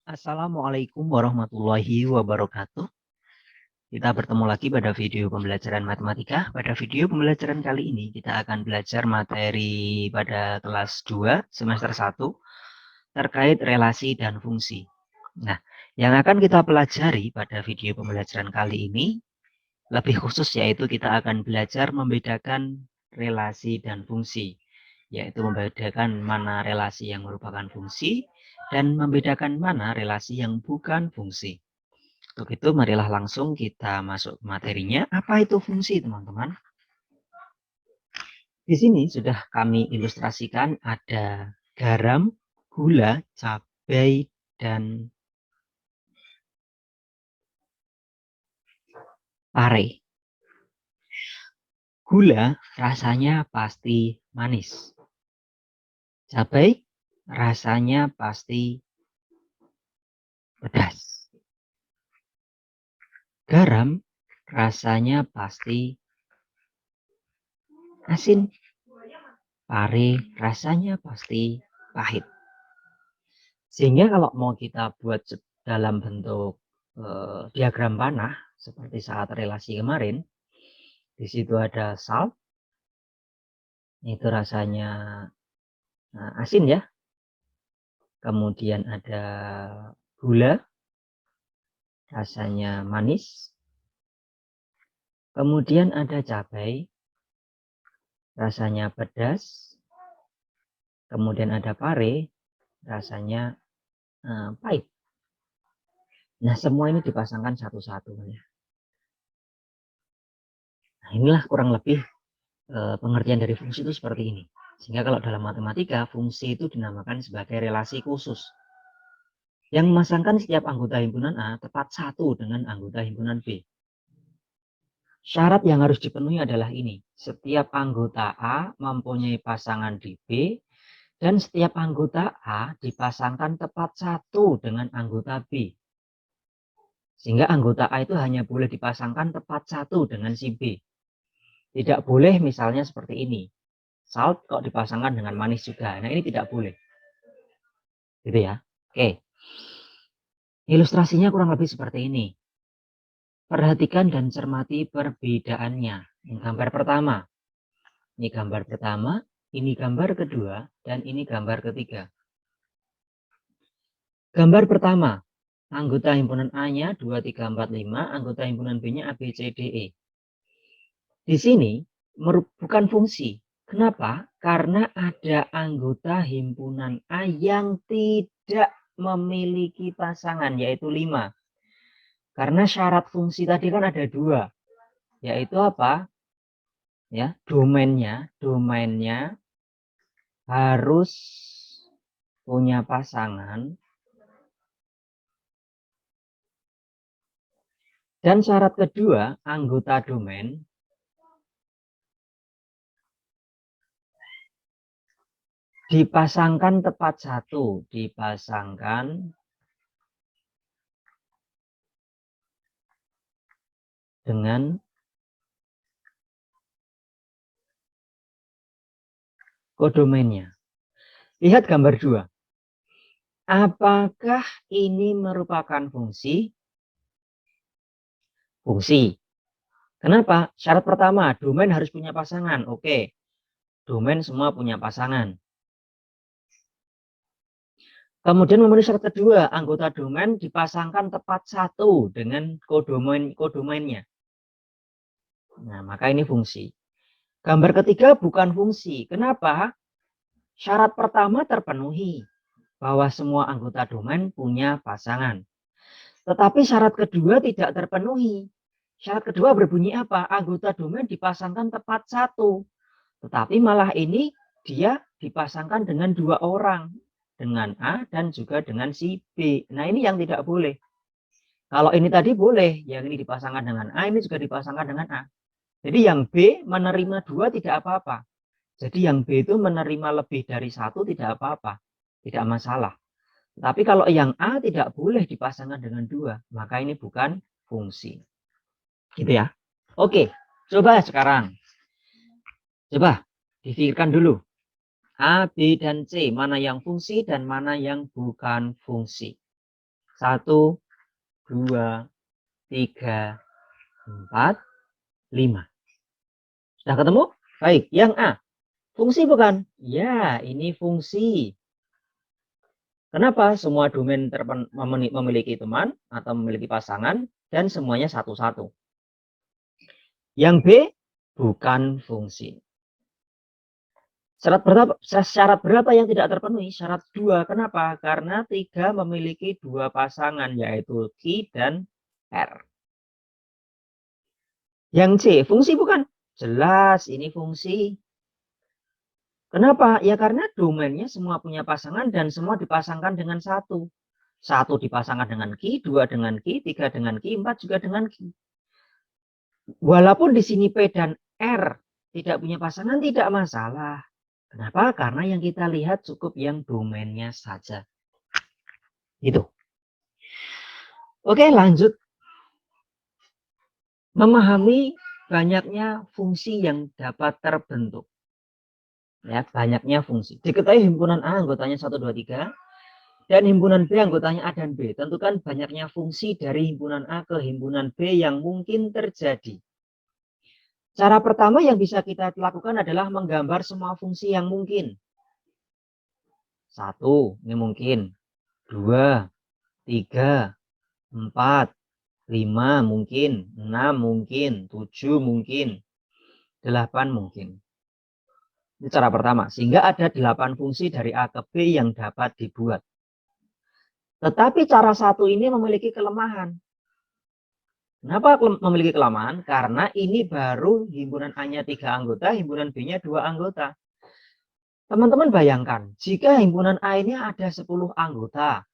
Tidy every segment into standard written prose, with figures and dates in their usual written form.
Assalamualaikum warahmatullahi wabarakatuh. Kita bertemu lagi pada video pembelajaran matematika. Pada video pembelajaran kali ini kita akan belajar materi pada kelas 2 semester 1 terkait relasi dan fungsi. Nah, yang akan kita pelajari pada video pembelajaran kali ini lebih khusus yaitu kita akan belajar membedakan relasi dan fungsi, yaitu membedakan mana relasi yang merupakan fungsi dan membedakan mana relasi yang bukan fungsi. Untuk itu, marilah langsung kita masuk ke materinya. Apa itu fungsi, teman-teman? Di sini sudah kami ilustrasikan ada garam, gula, cabai, dan pare. Gula rasanya pasti manis. Cabai rasanya pasti pedas. Garam rasanya pasti asin. Pare rasanya pasti pahit. Sehingga kalau mau kita buat dalam bentuk diagram panah seperti saat relasi kemarin, di situ ada salt, itu rasanya asin ya. Kemudian ada gula, rasanya manis. Kemudian ada cabai, rasanya pedas. Kemudian ada pare, rasanya pahit. Nah, semua ini dipasangkan satu-satu. Nah, inilah kurang lebih pengertian dari fungsi itu seperti ini. Sehingga kalau dalam matematika, fungsi itu dinamakan sebagai relasi khusus yang memasangkan setiap anggota himpunan A tepat satu dengan anggota himpunan B. Syarat yang harus dipenuhi adalah ini. Setiap anggota A mempunyai pasangan di B, dan setiap anggota A dipasangkan tepat satu dengan anggota B. Sehingga anggota A itu hanya boleh dipasangkan tepat satu dengan si B. Tidak boleh misalnya seperti ini. Salt kok dipasangkan dengan manis juga. Nah, ini tidak boleh. Gitu ya. Oke. Ilustrasinya kurang lebih seperti ini. Perhatikan dan cermati perbedaannya. Ini gambar pertama. Ini gambar pertama, ini gambar kedua, dan ini gambar ketiga. Gambar pertama, anggota himpunan A-nya 2, 3, 4, 5, anggota himpunan B-nya A, B, C, D, E. Di sini bukan fungsi. Kenapa? Karena ada anggota himpunan A yang tidak memiliki pasangan, yaitu 5. Karena syarat fungsi tadi kan ada 2, yaitu apa? Ya, domainnya harus punya pasangan. Dan syarat kedua, anggota domain dipasangkan tepat satu, dipasangkan dengan kodomainnya. Lihat gambar 2. Apakah ini merupakan fungsi? Fungsi. Kenapa? Syarat pertama, domain harus punya pasangan. Oke, domain semua punya pasangan. Kemudian memenuhi syarat kedua, anggota domain dipasangkan tepat satu dengan kodomainnya. Nah, maka ini fungsi. Gambar ketiga bukan fungsi. Kenapa? Syarat pertama terpenuhi, bahwa semua anggota domain punya pasangan. Tetapi syarat kedua tidak terpenuhi. Syarat kedua berbunyi apa? Anggota domain dipasangkan tepat satu. Tetapi malah ini dia dipasangkan dengan 2 orang. Dengan A dan juga dengan si B. Nah, ini yang tidak boleh. Kalau ini tadi boleh, yang ini dipasangkan dengan A, ini juga dipasangkan dengan A. Jadi yang B menerima 2 tidak apa-apa. Jadi yang B itu menerima lebih dari 1 tidak apa-apa. Tidak masalah. Tapi kalau yang A tidak boleh dipasangkan dengan 2, maka ini bukan fungsi. Gitu ya. Oke, coba sekarang. Coba dipikirkan dulu. A, B, dan C, mana yang fungsi dan mana yang bukan fungsi. 1, 2, 3, 4, 5. Sudah ketemu? Baik, yang A. Fungsi bukan? Ya, ini fungsi. Kenapa? Semua domain memiliki teman atau memiliki pasangan dan semuanya satu-satu. Yang B, bukan fungsi. Syarat berapa yang tidak terpenuhi? Syarat 2. Kenapa? Karena 3 memiliki 2 pasangan, yaitu Q dan R. Yang C, fungsi bukan? Jelas, ini fungsi. Kenapa? Ya karena domainnya semua punya pasangan dan semua dipasangkan dengan satu. 1 dipasangkan dengan Q, 2 dengan Q, 3 dengan Q, 4 juga dengan Q. Walaupun di sini P dan R tidak punya pasangan, tidak masalah. Kenapa? Karena yang kita lihat cukup yang domainnya saja. Gitu. Oke, lanjut. Memahami banyaknya fungsi yang dapat terbentuk. Ya, banyaknya fungsi. Diketahui himpunan A anggotanya 1, 2, 3. Dan himpunan B anggotanya A dan B. Tentukan banyaknya fungsi dari himpunan A ke himpunan B yang mungkin terjadi. Cara pertama yang bisa kita lakukan adalah menggambar semua fungsi yang mungkin. 1, ini mungkin. 2, 3, 4, 5 mungkin. 6 mungkin. 7 mungkin. 8 mungkin. Ini cara pertama. Sehingga ada 8 fungsi dari A ke B yang dapat dibuat. Tetapi cara satu ini memiliki kelemahan. Kenapa memiliki kelemahan? Karena ini baru himpunan A-nya 3 anggota, himpunan B-nya 2 anggota. Teman-teman bayangkan, jika himpunan A ini ada 10 anggota,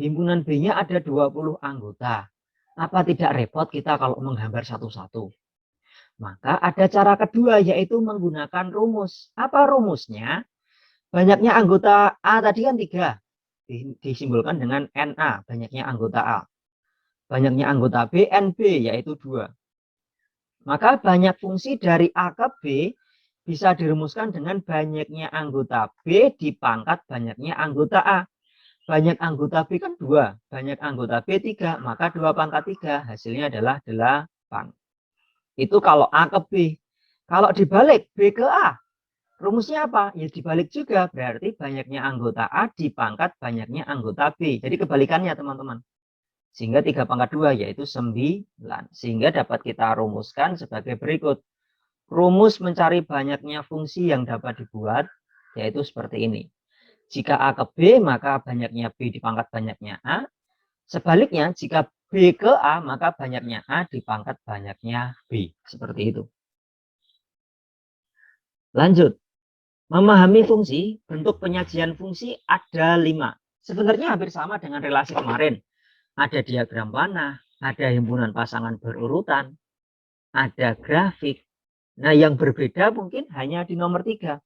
himpunan B-nya ada 20 anggota. Apa tidak repot kita kalau menggambar satu-satu? Maka ada cara kedua, yaitu menggunakan rumus. Apa rumusnya? Banyaknya anggota A tadi kan 3, disimbolkan dengan NA, banyaknya anggota A. Banyaknya anggota B, NB, yaitu 2. Maka banyak fungsi dari A ke B bisa dirumuskan dengan banyaknya anggota B dipangkat banyaknya anggota A. Banyak anggota B kan 2, banyak anggota B 3, maka 2 pangkat 3, hasilnya adalah 8. Itu kalau A ke B. Kalau dibalik B ke A, rumusnya apa? Ya dibalik juga, berarti banyaknya anggota A dipangkat banyaknya anggota B. Jadi kebalikannya teman-teman. Sehingga 3 pangkat 2 yaitu 9. Sehingga dapat kita rumuskan sebagai berikut. Rumus mencari banyaknya fungsi yang dapat dibuat yaitu seperti ini. Jika A ke B, maka banyaknya B dipangkat banyaknya A. Sebaliknya, jika B ke A, maka banyaknya A dipangkat banyaknya B. Seperti itu. Lanjut. Memahami fungsi, bentuk penyajian fungsi ada 5. Sebenarnya hampir sama dengan relasi kemarin. Ada diagram panah, ada himpunan pasangan berurutan, ada grafik. Nah, yang berbeda mungkin hanya di nomor 3,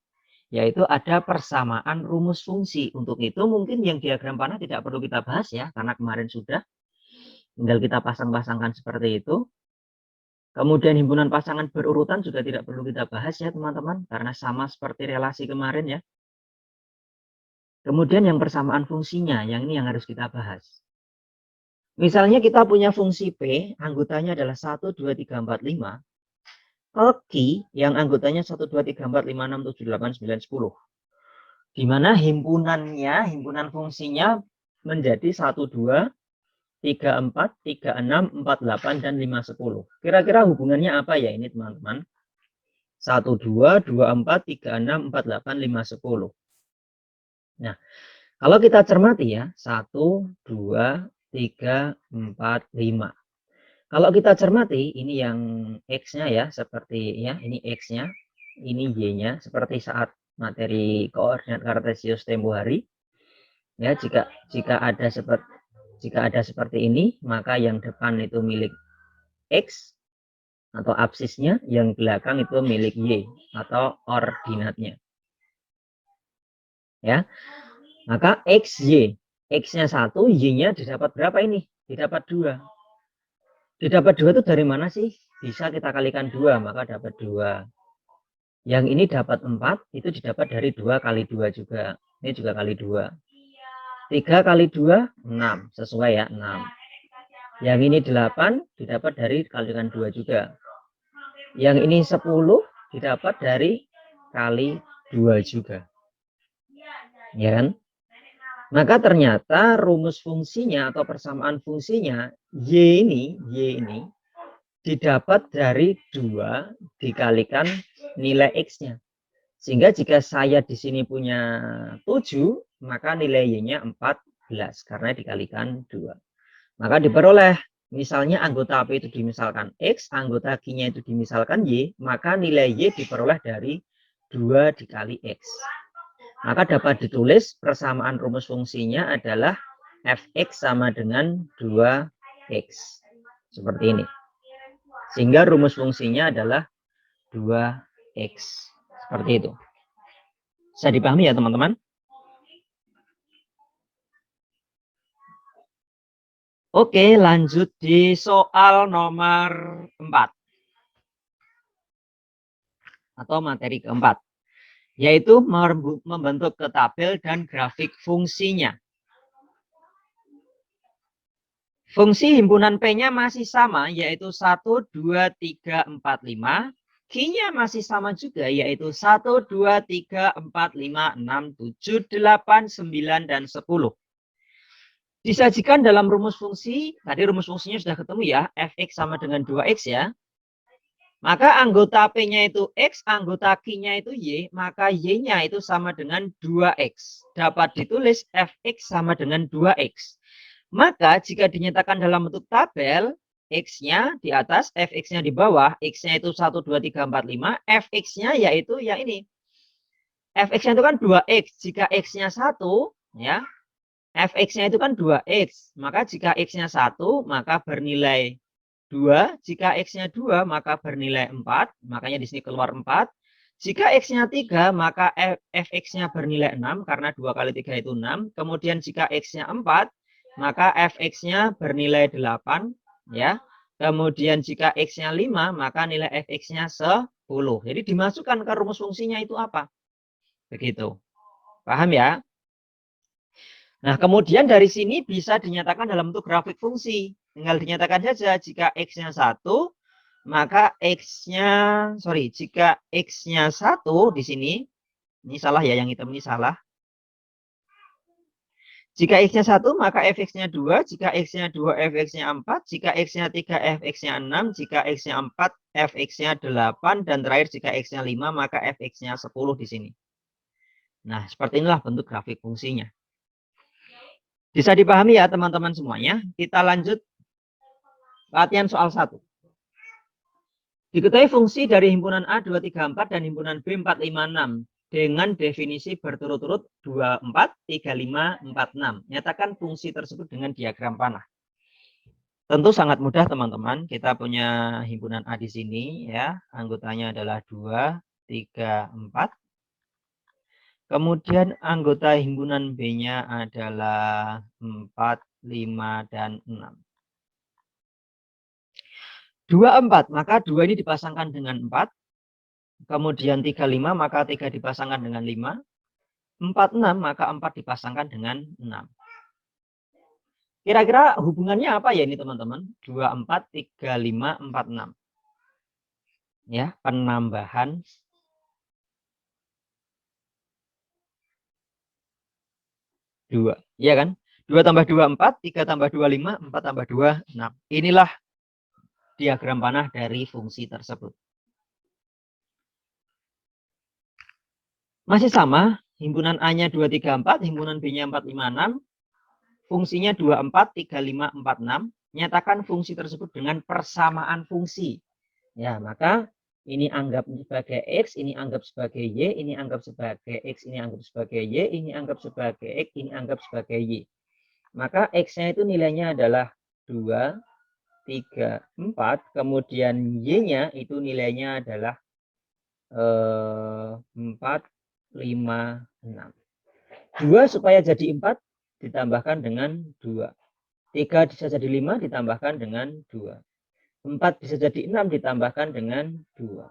yaitu ada persamaan rumus fungsi. Untuk itu mungkin yang diagram panah tidak perlu kita bahas ya, karena kemarin sudah. Tinggal kita pasang-pasangkan seperti itu. Kemudian himpunan pasangan berurutan juga tidak perlu kita bahas ya teman-teman, karena sama seperti relasi kemarin ya. Kemudian yang persamaan fungsinya, yang ini yang harus kita bahas. Misalnya kita punya fungsi P, anggotanya adalah 1, 2, 3, 4, 5. Ke Q, yang anggotanya 1, 2, 3, 4, 5, 6, 7, 8, 9, 10. Di mana himpunan fungsinya menjadi 1, 2, 3, 4, 3, 6, 4, 8, dan 5, 10. Kira-kira hubungannya apa ya ini teman-teman? 1, 2, 2, 4, 3, 6, 4, 8, 5, 10. Nah, kalau kita cermati ya, 1, 2, 3, 4, 5. Kalau kita cermati, ini yang X-nya ya, seperti ya, ini X-nya, ini Y-nya, seperti saat materi koordinat kartesius tempo hari. Ya, jika ada seperti ini, maka yang depan itu milik X atau absisnya, yang belakang itu milik Y atau ordinatnya. Ya. Maka XY, X-nya 1, Y-nya didapat berapa ini? Didapat 2. Didapat 2 itu dari mana sih? Bisa kita kalikan 2, maka dapat 2. Yang ini dapat 4, itu didapat dari 2 kali 2 juga. Ini juga kali 2. 3 kali 2, 6. Sesuai ya, 6. Yang ini 8 didapat dari kali dengan 2 juga. Yang ini 10 didapat dari kali 2 juga. Ya kan? Maka ternyata rumus fungsinya atau persamaan fungsinya Y ini didapat dari 2 dikalikan nilai X-nya. Sehingga jika saya di sini punya 7, maka nilai Y-nya 14 karena dikalikan 2. Maka diperoleh misalnya anggota P itu dimisalkan X, anggota Q-nya itu dimisalkan Y, maka nilai Y diperoleh dari 2 dikali X. Maka dapat ditulis persamaan rumus fungsinya adalah fx sama dengan 2x. Seperti ini. Sehingga rumus fungsinya adalah 2x. Seperti itu. Bisa dipahami ya teman-teman? Oke, lanjut di soal nomor 4. Atau materi keempat. Yaitu membentuk tabel dan grafik fungsinya. Fungsi himpunan P-nya masih sama, yaitu 1, 2, 3, 4, 5. Q-nya masih sama juga, yaitu 1, 2, 3, 4, 5, 6, 7, 8, 9, dan 10. Disajikan dalam rumus fungsi, tadi rumus fungsinya sudah ketemu ya, fx sama dengan 2x ya. Maka anggota P-nya itu X, anggota Q-nya itu Y, maka Y-nya itu sama dengan 2X. Dapat ditulis Fx sama dengan 2X. Maka jika dinyatakan dalam bentuk tabel, X-nya di atas, Fx-nya di bawah, X-nya itu 1, 2, 3, 4, 5, Fx-nya yaitu yang ini. Fx-nya itu kan 2X. Jika X-nya 1, ya, Fx-nya itu kan 2X. Maka jika X-nya 1, maka bernilai 2, jika X-nya 2 maka bernilai 4, makanya di sini keluar 4. Jika X-nya 3 maka Fx-nya bernilai 6 karena 2 kali 3 itu 6. Kemudian jika X-nya 4 maka Fx-nya bernilai 8 ya. Kemudian jika X-nya 5 maka nilai Fx-nya 10. Jadi dimasukkan ke rumus fungsinya itu apa? Begitu. Paham ya? Nah, kemudian dari sini bisa dinyatakan dalam bentuk grafik fungsi. Tinggal dinyatakan saja jika X-nya 1, maka jika X-nya 1 di sini, ini salah ya, yang hitam ini salah. Jika X-nya 1, maka Fx-nya 2, jika X-nya 2, Fx-nya 4, jika X-nya 3, Fx-nya 6, jika X-nya 4, Fx-nya 8, dan terakhir jika X-nya 5, maka Fx-nya 10 di sini. Nah, seperti inilah bentuk grafik fungsinya. Bisa dipahami ya teman-teman semuanya. Kita lanjut latihan soal 1. Diketahui fungsi dari himpunan A 234 dan himpunan B 456 dengan definisi berturut-turut 24, 35, 46. Nyatakan fungsi tersebut dengan diagram panah. Tentu sangat mudah teman-teman. Kita punya himpunan A di sini ya. Anggotanya adalah 2, 3, 4. Kemudian anggota himpunan B-nya adalah 4, 5, dan 6. 24, maka 2 ini dipasangkan dengan 4. Kemudian 35, maka 3 dipasangkan dengan 5. 46, maka 4 dipasangkan dengan 6. Kira-kira hubungannya apa ya ini teman-teman? 24, 35, 46. Ya, penambahan 2. Iya kan? 2 tambah 2, 4. 3 tambah 2, 5. 4 tambah 2, 6. Inilah diagram panah dari fungsi tersebut. Masih sama, himpunan A-nya 2, 3, 4, himpunan B-nya 4, 5, 6. Fungsinya 24, 35, 46. Nyatakan fungsi tersebut dengan persamaan fungsi. Ya, maka ini anggap sebagai X, ini anggap sebagai Y, ini anggap sebagai X, ini anggap sebagai Y, ini anggap sebagai X, ini anggap sebagai Y. Maka X-nya itu nilainya adalah 2, 3, 4. Kemudian Y-nya itu nilainya adalah 4, 5, 6. 2 supaya jadi 4 ditambahkan dengan 2. 3 bisa jadi 5 ditambahkan dengan 2. 4 bisa jadi 6 ditambahkan dengan 2.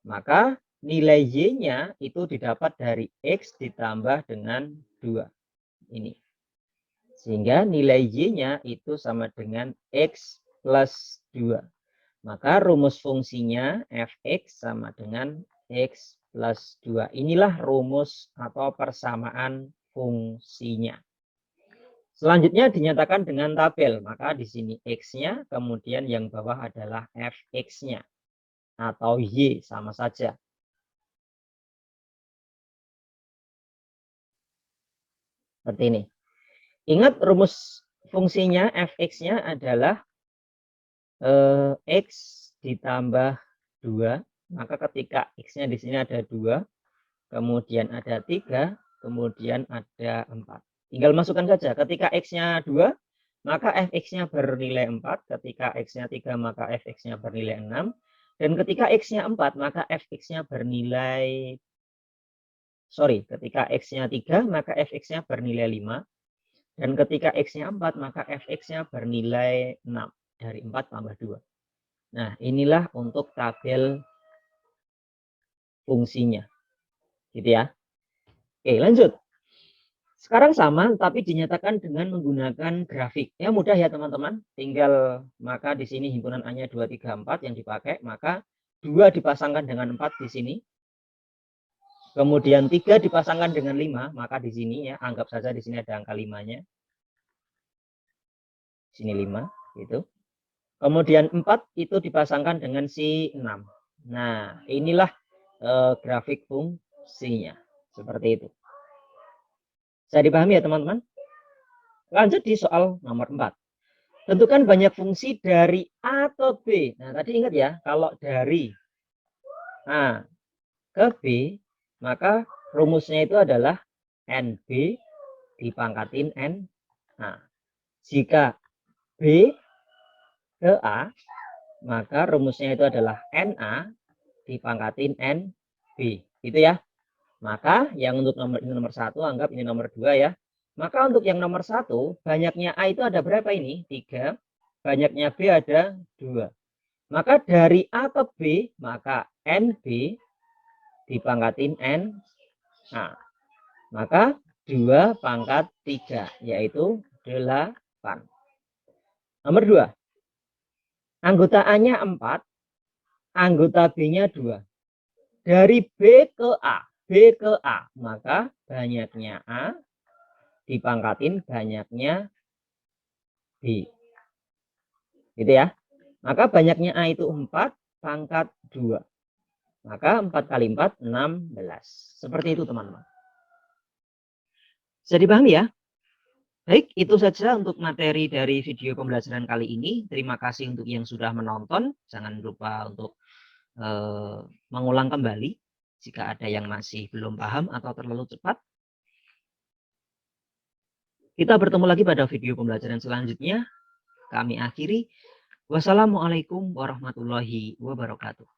Maka nilai Y-nya itu didapat dari X ditambah dengan 2. Ini. Sehingga nilai Y-nya itu sama dengan X plus 2. Maka rumus fungsinya Fx sama dengan X plus 2. Inilah rumus atau persamaan fungsinya. Selanjutnya dinyatakan dengan tabel. Maka di sini X-nya, kemudian yang bawah adalah Fx-nya. Atau Y, sama saja. Seperti ini. Ingat rumus fungsinya Fx-nya adalah X ditambah 2. Maka ketika X-nya di sini ada 2, kemudian ada 3, kemudian ada 4. Tinggal masukkan saja. Ketika X-nya 2, maka Fx-nya bernilai 4. Ketika X-nya 3, maka Fx-nya bernilai 6. Dan ketika X-nya 4, maka Fx-nya bernilai... ketika X-nya 3, maka Fx-nya bernilai 5. Dan ketika X-nya 4, maka Fx-nya bernilai 6. Dari 4 tambah 2. Nah, inilah untuk tabel fungsinya. Gitu ya. Oke, lanjut. Sekarang sama, tapi dinyatakan dengan menggunakan grafik. Ya, mudah ya teman-teman. Tinggal, maka di sini himpunan A-nya 2, 3, 4 yang dipakai. Maka 2 dipasangkan dengan 4 di sini. Kemudian 3 dipasangkan dengan 5. Maka di sini ya, anggap saja di sini ada angka 5-nya. Sini 5, gitu. Kemudian 4 itu dipasangkan dengan si 6. Nah, inilah grafik fungsinya. Seperti itu. Bisa dipahami ya teman-teman? Lanjut di soal nomor 4. Tentukan banyak fungsi dari A ke B. Nah, tadi ingat ya, kalau dari A ke B, maka rumusnya itu adalah NB dipangkatin NA. Jika B ke A, maka rumusnya itu adalah NA dipangkatin NB. Gitu ya. Maka yang untuk nomor 1, anggap ini nomor 2 ya. Maka untuk yang nomor 1, banyaknya A itu ada berapa ini? 3. Banyaknya B ada 2. Maka dari A ke B, maka NB dipangkatin NA. Maka 2 pangkat 3, yaitu 8. Nomor 2. Anggota A-nya 4, anggota B-nya 2. Dari B ke A, maka banyaknya A dipangkatin banyaknya B. Gitu ya. Maka banyaknya A itu 4 pangkat 2. Maka 4 kali 4, 16. Seperti itu teman-teman. Bisa dipahami ya? Baik, itu saja untuk materi dari video pembelajaran kali ini. Terima kasih untuk yang sudah menonton. Jangan lupa untuk mengulang kembali jika ada yang masih belum paham atau terlalu cepat. Kita bertemu lagi pada video pembelajaran selanjutnya. Kami akhiri. Wassalamualaikum warahmatullahi wabarakatuh.